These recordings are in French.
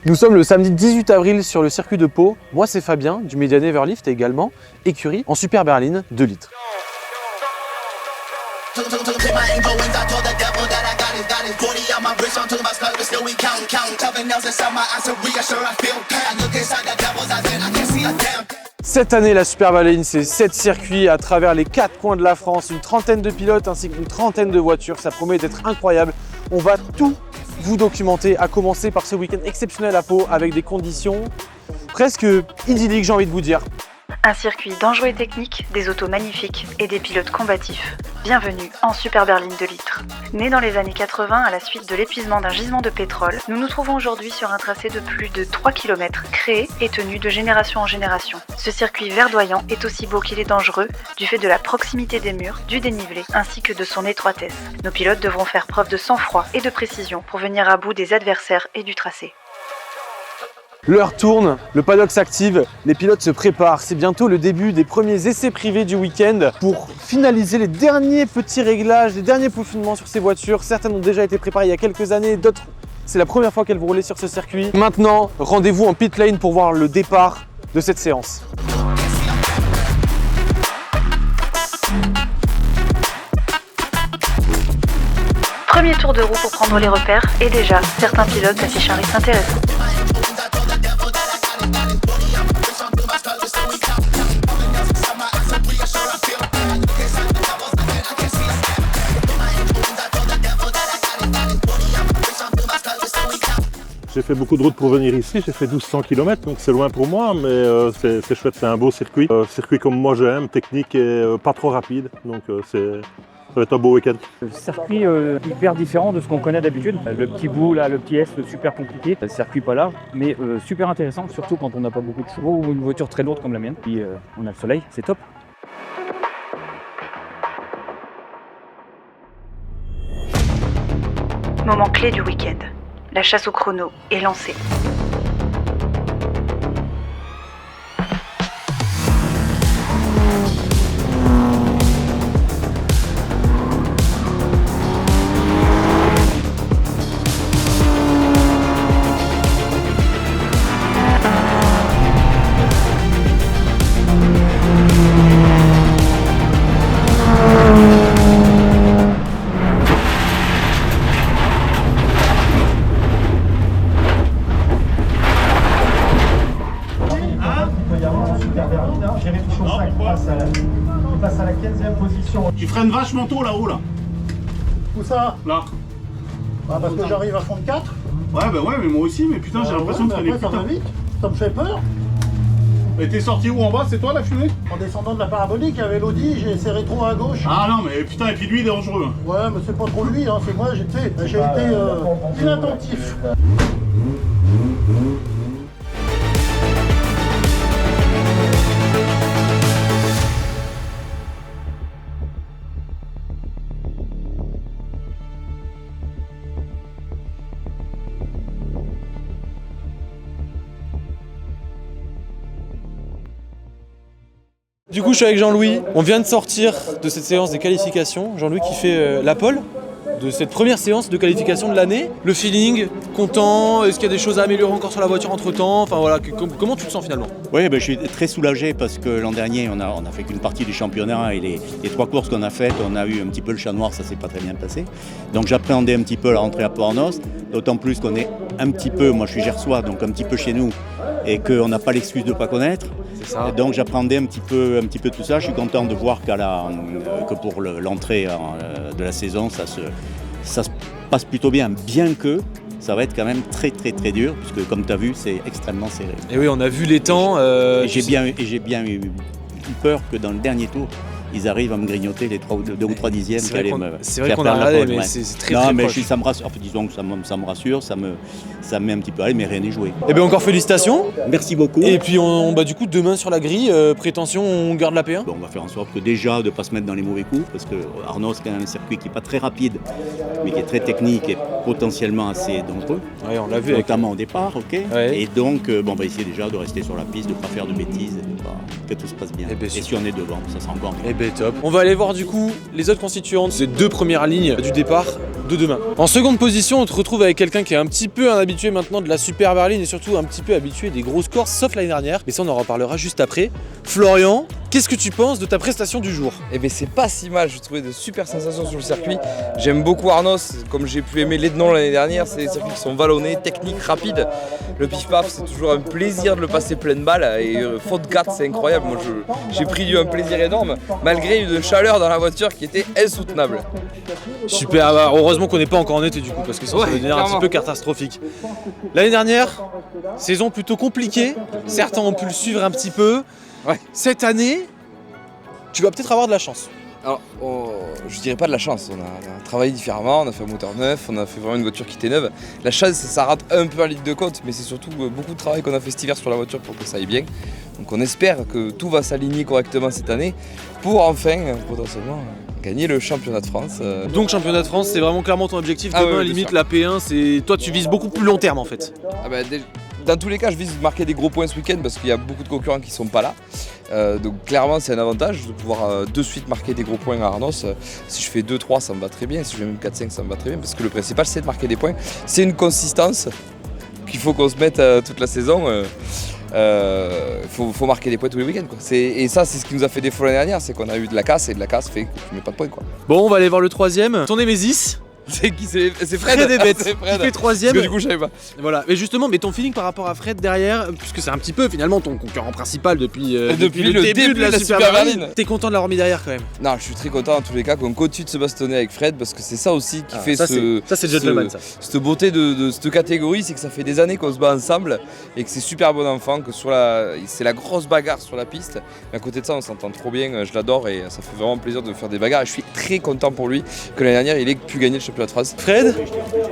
Nous sommes le samedi 18 avril sur le circuit de Pau. Moi c'est Fabien du Median Everlift et également écurie en super berline 2 litres. Cette année, la Super Berline, c'est 7 circuits à travers les 4 coins de la France, une trentaine de pilotes ainsi qu'une trentaine de voitures. Ça promet d'être incroyable. On va tout vous documenter, à commencer par ce week-end exceptionnel à Pau avec des conditions presque idylliques, j'ai envie de vous dire. Un circuit dangereux et technique, des autos magnifiques et des pilotes combatifs. Bienvenue en Super Berline 2 litres. Né dans les années 80 à la suite de l'épuisement d'un gisement de pétrole, nous nous trouvons aujourd'hui sur un tracé de plus de 3 km, créé et tenu de génération en génération. Ce circuit verdoyant est aussi beau qu'il est dangereux, du fait de la proximité des murs, du dénivelé, ainsi que de son étroitesse. Nos pilotes devront faire preuve de sang-froid et de précision pour venir à bout des adversaires et du tracé. L'heure tourne, le paddock s'active, les pilotes se préparent. C'est bientôt le début des premiers essais privés du week-end pour finaliser les derniers petits réglages, les derniers peaufinements sur ces voitures. Certaines ont déjà été préparées il y a quelques années, d'autres, c'est la première fois qu'elles vont rouler sur ce circuit. Maintenant, rendez-vous en pit lane pour voir le départ de cette séance. Premier tour de roue pour prendre les repères et déjà, certains pilotes affichent un risque intéressant. J'ai fait beaucoup de routes pour venir ici, j'ai fait 1200 km, donc c'est loin pour moi, mais c'est chouette, c'est un beau circuit. Circuit comme moi j'aime, technique et pas trop rapide, donc ça va être un beau week-end. Le circuit hyper différent de ce qu'on connaît d'habitude. Le petit bout là, le petit S, super compliqué. Le circuit pas large, mais super intéressant, surtout quand on n'a pas beaucoup de chevaux ou une voiture très lourde comme la mienne. Puis on a le soleil, c'est top. Moment clé du week-end. La chasse au chrono est lancée. Il passe à la 15e position. Tu freines vachement tôt là-haut là. Où ça? Là. Bah parce que j'arrive à fond de 4. Ouais bah ouais mais moi aussi mais putain j'ai l'impression de freiner ça va vite. Ça me fait peur. Et t'es sorti où en bas? C'est toi la fumée? En descendant de la parabolique, il y avait l'Audi, j'ai serré trop à gauche. Ah non mais putain et puis lui il est dangereux. Ouais mais c'est pas trop lui, hein, c'est moi, j'ai été inattentif. Du coup, je suis avec Jean-Louis. On vient de sortir de cette séance des qualifications. Jean-Louis qui fait la pole de cette première séance de qualification de l'année. Le feeling, content, est-ce qu'il y a des choses à améliorer encore sur la voiture entre-temps? Enfin voilà, comment tu te sens finalement? Oui, je suis très soulagé parce que l'an dernier, on a fait qu'une partie du championnat et les 3 courses qu'on a faites, on a eu un petit peu le chat noir, ça s'est pas très bien passé. Donc j'appréhendais un petit peu la rentrée à Port-Arnos, d'autant plus qu'on est un petit peu, moi je suis gersois, donc un petit peu chez nous, et qu'on n'a pas l'excuse de ne pas connaître. Ça. Donc j'appréhendais un petit peu tout ça. Je suis content de voir que pour l'entrée de la saison, ça se passe plutôt bien que ça va être quand même très dur, puisque comme tu as vu, c'est extrêmement serré. Et oui, on a vu les temps. J'ai bien eu peur que dans le dernier tour, ils arrivent à me grignoter les 2 ou 3 dixièmes. C'est vrai qu'on a regardé, mais c'est très non, très mais proche. ça me rassure, enfin, disons que ça me rassure, ça me met un petit peu à l'aise, mais rien n'est joué. Et bien encore félicitations. Merci beaucoup. Et puis du coup demain sur la grille, prétention on garde la P1. Bon, on va faire en sorte que déjà de ne pas se mettre dans les mauvais coups, parce que Arnaud c'est quand même un circuit qui n'est pas très rapide, mais qui est très technique et potentiellement assez dangereux. Ouais, on l'a vu notamment au départ, ok. Ouais. Et donc on va essayer déjà de rester sur la piste, de ne pas faire de bêtises, que tout se passe bien. Et si on est devant, ça sera encore mieux. ben top. On va aller voir du coup les autres constituantes des 2 premières lignes du départ de demain. En seconde position, on te retrouve avec quelqu'un qui est un petit peu un habitué maintenant de la Super Berline et surtout un petit peu habitué des grosses courses, sauf l'année dernière. Mais ça, on en reparlera juste après. Florian, qu'est-ce que tu penses de ta prestation du jour? Eh bien c'est pas si mal, j'ai trouvé de super sensations sur le circuit. J'aime beaucoup Arnos, comme j'ai pu aimer l'Ednon l'année dernière, c'est des circuits qui sont vallonnés, techniques, rapides. Le pif-paf, c'est toujours un plaisir de le passer pleine balle et faute 4, c'est incroyable. Moi j'ai pris un plaisir énorme, malgré une chaleur dans la voiture qui était insoutenable. Super, bah, heureusement qu'on n'est pas encore en été du coup, parce que ça va devenir un petit peu catastrophique. L'année dernière, saison plutôt compliquée, certains ont pu le suivre un petit peu. Ouais. Cette année, tu vas peut-être avoir de la chance. Alors, je dirais pas de la chance, on a travaillé différemment, on a fait un moteur neuf, on a fait vraiment une voiture qui était neuve. La chance, ça rate un peu en ligne de côte, mais c'est surtout beaucoup de travail qu'on a fait cet hiver sur la voiture pour que ça aille bien. Donc on espère que tout va s'aligner correctement cette année pour enfin, potentiellement, gagner le championnat de France. Donc championnat de France, c'est vraiment clairement ton objectif. Demain, ouais, limite la P1, c'est toi tu vises beaucoup plus long terme en fait. Dans tous les cas, je vise marquer des gros points ce week-end parce qu'il y a beaucoup de concurrents qui sont pas là. Donc clairement, c'est un avantage de pouvoir de suite marquer des gros points à Arnos. Si je fais 2-3, ça me va très bien. Si je fais même 4-5, ça me va très bien. Parce que le principal, c'est de marquer des points. C'est une consistance qu'il faut qu'on se mette toute la saison. Faut marquer des points tous les week-ends. Et ça, c'est ce qui nous a fait défaut l'année dernière. C'est qu'on a eu de la casse et de la casse fait que tu mets pas de points. Bon, on va aller voir le troisième. Ton Némésis. C'est qui? C'est Fred. Fred et Bête. C'est Fred. Il fait troisième. Parce que du coup, je savais pas. Voilà. Mais justement, mais ton feeling par rapport à Fred derrière, puisque c'est un petit peu finalement ton concurrent principal depuis le début de la Super Berline. T'es content de l'avoir mis derrière quand même? Non, je suis très content en tous les cas qu'on continue de se bastonner avec Fred parce que c'est ça aussi qui fait ça c'est gentleman ça. Cette beauté de cette catégorie, c'est que ça fait des années qu'on se bat ensemble et que c'est super bon enfant, que c'est la grosse bagarre sur la piste. Mais à côté de ça, on s'entend trop bien, je l'adore et ça fait vraiment plaisir de faire des bagarres. Et je suis très content pour lui que l'année dernière il ait pu gagner le championnat de France. Fred,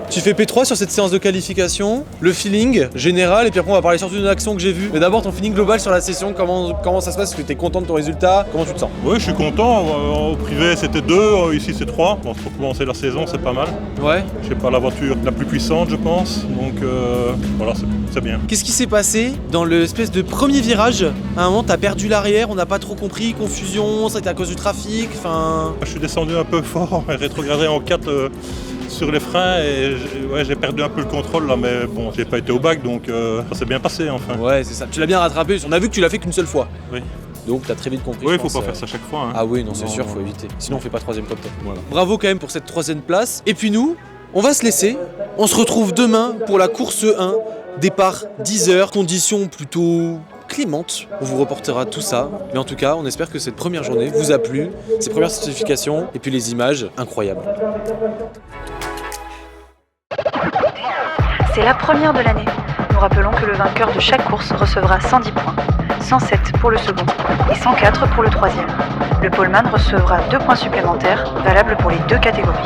tu fais P3 sur cette séance de qualification, le feeling général, et puis après on va parler surtout d'une action que j'ai vue. Mais d'abord ton feeling global sur la session, comment ça se passe? Est-ce que tu es content de ton résultat? Comment tu te sens? Oui, je suis content. Au privé, c'était 2, ici c'est 3. Bon, pour commencer la saison, c'est pas mal. Ouais. J'ai pas la voiture la plus puissante, je pense. Donc voilà, c'est bien. Qu'est-ce qui s'est passé dans l'espèce de premier virage? À un moment, t'as perdu l'arrière, on n'a pas trop compris, confusion, ça a été à cause du trafic, enfin... Je suis descendu un peu fort, rétrogradé en 4 sur les freins et j'ai perdu un peu le contrôle là, mais bon, j'ai pas été au bac donc ça s'est bien passé enfin. Ouais, c'est ça. Tu l'as bien rattrapé, on a vu que tu l'as fait qu'une seule fois. Oui. Donc t'as très vite compris. Oui, faut pas faire ça chaque fois. Hein. Ah oui, non, c'est sûr, faut éviter. Sinon on fait pas 3ème top 10. Voilà. Bravo quand même pour cette 3ème place. Et puis nous, on va se laisser. On se retrouve demain pour la course 1. Départ 10h, conditions plutôt clémentes. On vous reportera tout ça. Mais en tout cas, on espère que cette première journée vous a plu. Ces premières certifications et puis les images incroyables. C'est la première de l'année. Nous rappelons que le vainqueur de chaque course recevra 110 points, 107 pour le second et 104 pour le troisième. Le poleman recevra 2 points supplémentaires, valables pour les 2 catégories.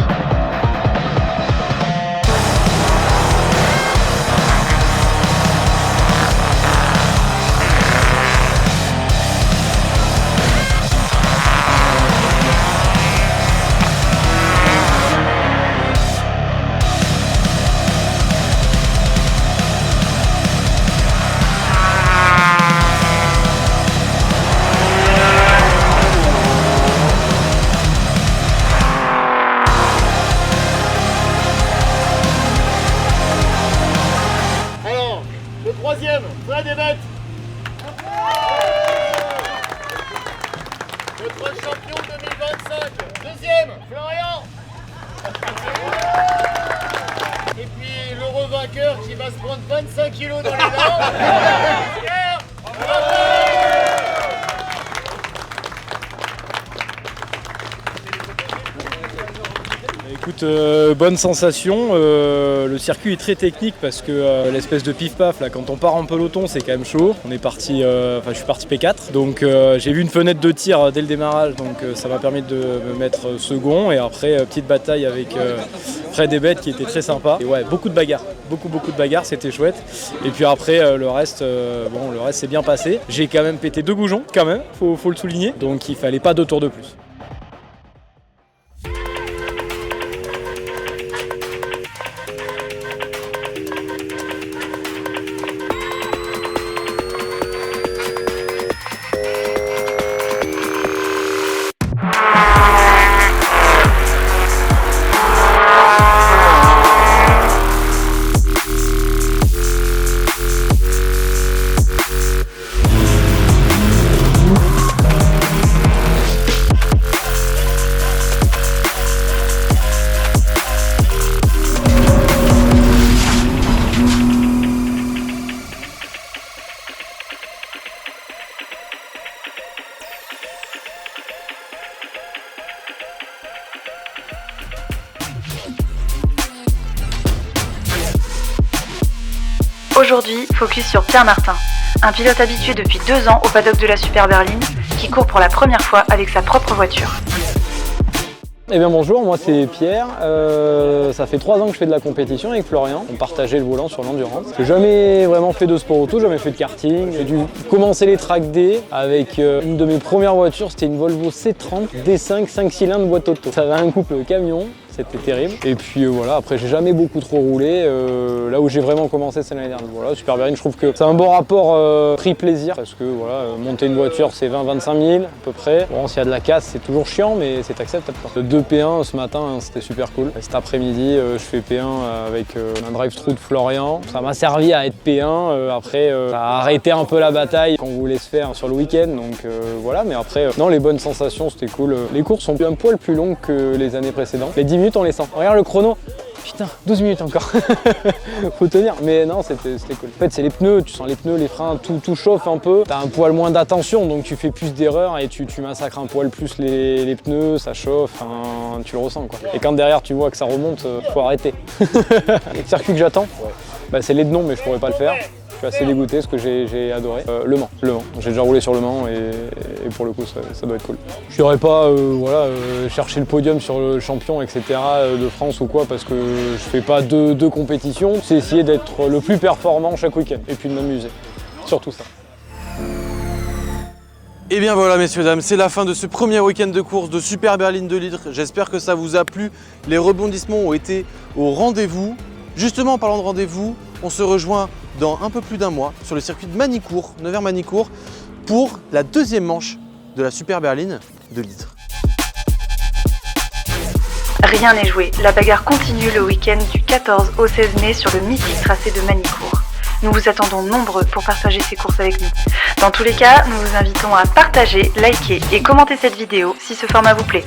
Troisième, Fred et Bête. Notre champion 2025. Deuxième, Florian. Et puis l'heureux vainqueur qui va se prendre 25 kilos dans les dents. Pierre. Écoute, bonne sensation. Le circuit est très technique parce que l'espèce de pif-paf, là, quand on part en peloton, c'est quand même chaud. On est parti, je suis parti P4. Donc j'ai vu une fenêtre de tir dès le démarrage, donc ça m'a permis de me mettre second. Et après, petite bataille avec Fred et Bête qui était très sympa. Et ouais, beaucoup de bagarres. Beaucoup de bagarres, c'était chouette. Et puis après, le reste s'est bien passé. J'ai quand même pété 2 goujons, quand même, faut le souligner. Donc il fallait pas 2 tours de plus. Aujourd'hui, focus sur Pierre Martin, un pilote habitué depuis 2 ans au paddock de la Super Berline, qui court pour la première fois avec sa propre voiture. Eh bien bonjour, moi c'est Pierre, ça fait 3 ans que je fais de la compétition avec Florian, on partageait le volant sur l'endurance. J'ai jamais vraiment fait de sport auto, jamais fait de karting, j'ai dû commencer les track day avec une de mes premières voitures, c'était une Volvo C30 D5 5 cylindres boîte auto. Ça avait un couple camion, c'était terrible. Et puis voilà, après j'ai jamais beaucoup trop roulé, là où j'ai vraiment commencé c'est l'année dernière. Voilà, Super Berline, je trouve que c'est un bon rapport prix-plaisir parce que voilà, monter une voiture c'est 20-25 000 à peu près. Bon, s'il y a de la casse c'est toujours chiant mais c'est acceptable. Le 2 P1 ce matin c'était super cool. Cet après-midi je fais P1 avec un drive-through de Florian. Ça m'a servi à être P1, après ça a arrêté un peu la bataille qu'on voulait se faire sur le week-end donc voilà, mais après non, les bonnes sensations c'était cool. Les courses sont un poil plus longues que les années précédentes. Les 10 minutes on les sent. Regarde le chrono. Putain, 12 minutes encore. Faut tenir. Mais non, c'était cool. En fait, c'est les pneus. Tu sens les pneus, les freins, tout chauffe un peu. T'as un poil moins d'attention, donc tu fais plus d'erreurs et tu massacres un poil plus les pneus, ça chauffe, tu le ressens quoi. Et quand derrière tu vois que ça remonte, faut arrêter. Le circuit que j'attends, bah, c'est l'Ednon, mais je pourrais pas le faire. Je suis assez dégoûté parce que j'ai adoré. Le Mans. J'ai déjà roulé sur le Mans et pour le coup ça doit être cool. Je n'irai pas chercher le podium sur le champion etc. de France ou quoi parce que je fais pas deux compétitions. C'est essayer d'être le plus performant chaque week-end et puis de m'amuser. Surtout ça. Et bien voilà messieurs dames, c'est la fin de ce premier week-end de course de Super Berline de Litre. J'espère que ça vous a plu. Les rebondissements ont été au rendez-vous. Justement en parlant de rendez-vous, on se rejoint dans un peu plus d'1 mois sur le circuit de Manicourt, Nevers-Manicourt, pour la 2e manche de la Super Berline de Litre. Rien n'est joué, la bagarre continue le week-end du 14 au 16 mai sur le mythique tracé de Manicourt. Nous vous attendons nombreux pour partager ces courses avec nous. Dans tous les cas, nous vous invitons à partager, liker et commenter cette vidéo si ce format vous plaît.